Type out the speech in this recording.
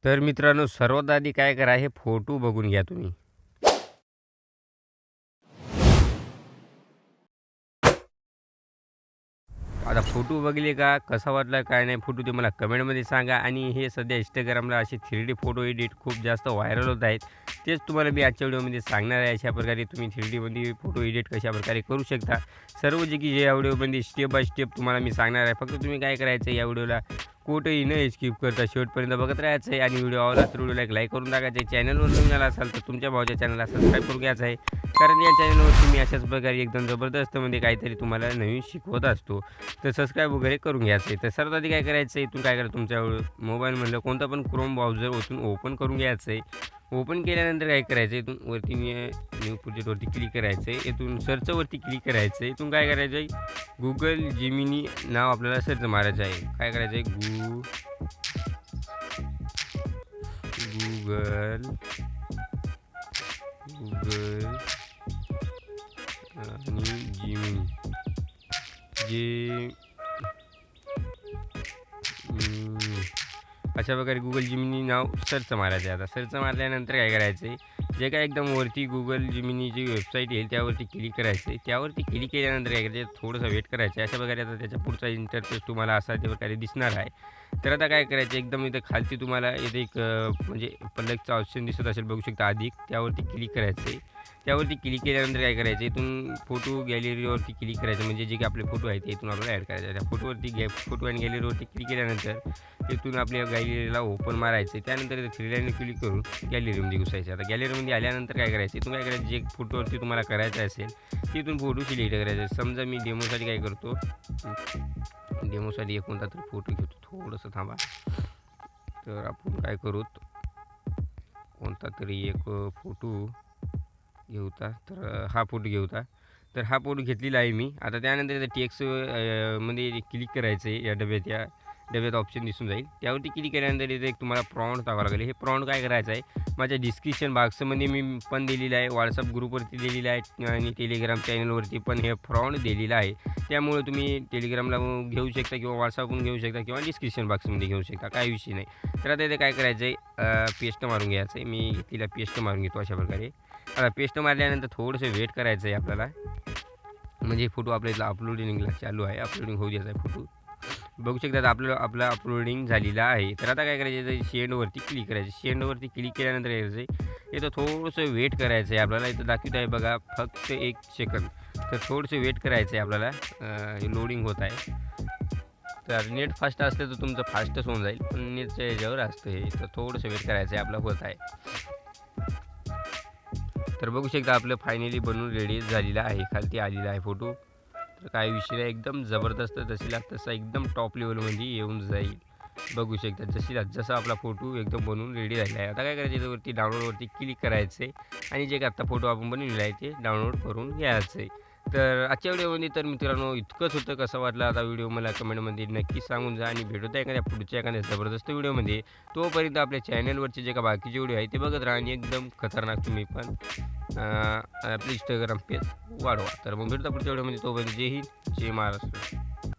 तर मित्रांनो, सर्वात आधी काय करा, हे फोटो बघून घ्या तुम्ही. आता फोटो बघले का? कसा वाटला काय नाही फोटो ते मला कमेंटमध्ये सांगा. आणि हे सध्या Instagramला असे 3D फोटो एडिट खूप जास्त व्हायरल होत आहेत. तेच तुम्हाला मी आजच्या व्हिडिओमध्ये सांगणार आहे. अशा प्रकारे तुम्ही 3Dमध्ये फोटो एडिट कशाप्रकारे करू शकता. सर्व जे की या व्हिडिओमध्ये स्टेप बाय स्टेप तुम्हाला मी सांगणार आहे. फक्त तुम्ही काय करायचं, या व्हिडिओला कुठेही न स्किप करता शेवटपर्यंत बघत राहायचं आहे. आणि व्हिडिओ आवडला तर व्हिडिओला एक लाईक करून टाकायचं आहे. चॅनलवर नवीन आला असाल तर तुमच्या भावाच्या चॅनलला सबस्क्राईब करून घ्यायचं आहे. कारण या चॅनलवरती मी अशाच प्रकारे एकदम जबरदस्तमध्ये काहीतरी तुम्हाला नवीन शिकवत असतो. तर सबस्क्राईब वगैरे करून घ्यायचं आहे. तर सर्वात आधी काय करायचं आहे, इथून काय करा, तुमच्या मोबाईलमधलं कोणतं पण क्रोम ब्राउझर इथून ओपन करून घ्यायचं आहे. ओपन केल्यानंतर काय करायचं आहे, इथून वरती न्यू प्रोजेक्टवरती क्लिक करायचं आहे. इथून सर्चवरती क्लिक करायचं आहे. इथून काय करायचं आहे, गुगल जिमिनी नाव आपल्याला सर्च मारायचं आहे. काय करायचं आहे, गुगल गुगल आणि जिमिनी जे अशा प्रकारे गुगल जिमिनी नाव सर्च मारायचं आहे. आता सर्च मारल्यानंतर काय करायचं आहे, जे काय एकदम वरती गुगल जिमिनीची वेबसाईट येईल त्यावरती क्लिक करायचं आहे. त्यावरती क्लिक केल्यानंतर काय करायचं, थोडंसं वेट करायचं आहे. अशा प्रकारे आता त्याच्या पुढचा इंटरफेस तुम्हाला अशा प्रकारे दिसणार आहे. तर आता काय करायचं, एकदम इथं खालती तुम्हाला इथे एक म्हणजे पलकचा ऑप्शन दिसत असेल, बघू शकता अधिक, त्यावरती क्लिक करायचं आहे. त्यावरती क्लिक केल्यानंतर काय करायचं, इथून फोटो गॅलरीवरती क्लिक करायचं, म्हणजे जे काही आपले फोटो आहेत ते इथून आपल्याला ॲड करायचे. त्या फोटो आणि गॅलरीवरती क्लिक केल्यानंतर इथून आपल्या गॅलरीला ओपन मारायचं. त्यानंतर इथे थ्री लाईन क्लिक करून गॅलरीमध्ये घुसायचं. आता गॅलरीमध्ये आल्यानंतर काय करायचं, इथून काय करायचं, जे फोटोवरती तुम्हाला करायचं असेल तिथून फोटो सिलेक्ट करायचा. समजा मी डेमोसाठी काय करतो, डेमोसाठी एक कोणता तरी फोटो घेतो, थोडंसं थांबा. तर आपण काय करू, कोणता तरी एक फोटो घेऊता, तर हा फोटो घेऊता. तर हा फोटो घेतलेला आहे मी. आता त्यानंतर टेक्स्ट मध्ये क्लिक करायचं आहे. या डब्यात ऑप्शन दिसून जाईल, त्यावरती क्लिक केल्यानंतर इथे एक तुम्हाला प्रॉम्प्ट टाकावं लागेल. हे प्रॉम्प्ट काय करायचं आहे, माझ्या डिस्क्रिप्शन बॉक्समध्ये मी पण दिलेलं आहे, व्हॉट्सअप ग्रुपवरती दिलेलं आहे आणि टेलिग्राम चॅनलवरती पण हे प्रॉम्प्ट दिलेलं आहे. त्यामुळे तुम्ही टेलिग्रामला घेऊ शकता किंवा व्हॉट्सअपवरून घेऊ शकता किंवा डिस्क्रिप्शन बॉक्समध्ये घेऊ शकता, काही विषय नाही. तर आता इथे काय करायचं आहे, पेस्ट मारून घ्यायचं आहे. मी तिला पेस्ट मारून घेतो अशा प्रकारे. आता पेस्ट मारल्यानंतर थोडंसं वेट करायचं आहे आपल्याला, म्हणजे फोटो आपल्या इथला अपलोडिंगला चालू आहे, अपलोडिंग होऊ द्यायचा आहे फोटो. बघू शकता आपलं अपलोडिंग झालेलं आहे. तर आता काय करायचं, शेंडवरती क्लिक करायचं. शेंडवरती क्लिक केल्यानंतर यायचं आहे, इथं थोडंसं वेट करायचं आहे आपल्याला. इथं दाखवत आहे बघा, फक्त 1 सेकंद. तर थोडंसं वेट करायचं आहे आपल्याला. हे लोडिंग होत आहे. तर नेट फास्ट असलं तर तुमचं फास्टच होऊन जाईल, पण नेटच्या याच्यावर असतं हे. तर थोडंसं वेट करायचं आहे, आपलं होत आहे. तर बघू शकता आपलं फायनली बनवून रेडी झालेलं आहे. खालती आलेला आहे फोटो. तर काही विषय नाही, एकदम जबरदस्त, जशीला तसा एकदम टॉप लेवलमध्ये येऊन जाईल. बघू शकता जसा आपला फोटो एकदम बनवून रेडी झालेला आहे. आता काय करायचं, याच्यावरती डाउनलोडवरती क्लिक करायचं आहे आणि जे काय आत्ता फोटो आपण बनवलेला आहे ते डाउनलोड करून घ्यायचं आहे. तर आजच्या व्हिडिओमध्ये तर मित्रांनो इतकंच होतं. कसं वाटलं आता व्हिडिओ मला कमेंटमध्ये नक्की सांगून जा. आणि भेटू द्या एखाद्या पुढच्या एखाद्या जबरदस्त व्हिडिओमध्ये. तोपर्यंत आपल्या चॅनलवरचे जे का बाकीचे व्हिडिओ आहेत ते बघत राहा आणि एकदम खतरनाक तुम्ही पण आपलं इंस्टाग्राम पेज वाढवा. तर मग भेटता पुढच्या व्हिडिओमध्ये. तोपर्यंत जय हिंद, जय महाराष्ट्र.